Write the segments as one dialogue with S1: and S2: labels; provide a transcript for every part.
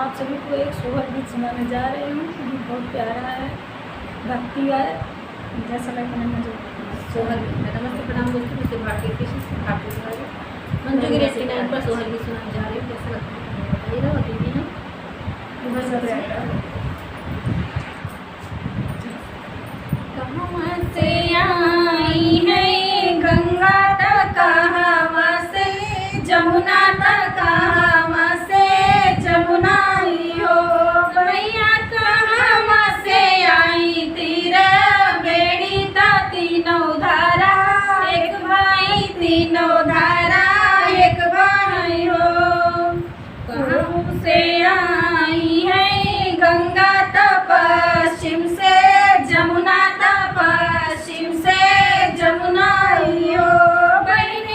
S1: आप सभी को एक सोहर गीत सुनाने जा रही हूँ। गीत बहुत प्यारा है, भक्ति है, जैसा लगता है मुझे
S2: सोहर गीत है। नमस्ते प्रणाम दोस्तों, मैं भारतीय कृष्ण भारतीय मंजू गिरी 89 पर सोहर गीत सुनाने जा रही हूँ। कैसा लगता है बताइएगा और दीदी ना कहाँ से आई है गंगा तक, कहाँ से जमुना तक, कहाँ से जमुना हो भैया, कहाँ से आई तीर बेड़ी ता तीनों धारा, एक भाई तीनों धारा एक भाई हो। कहाँ से आई है गंगा तो पश्चिम से, जमुना तो पश्चिम से जमुना हो बहिनी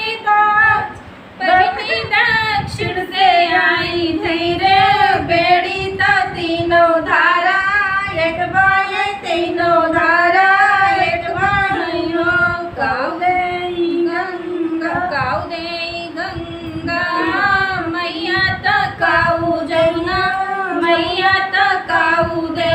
S2: दक्षिण से आई धैर्य बेड़ी तो तीनों धारा, एक भाई तीनों धारा एक भाई हो। काऊ दे गंगा मैया तो काऊ जमुना, मैया तो काऊ दे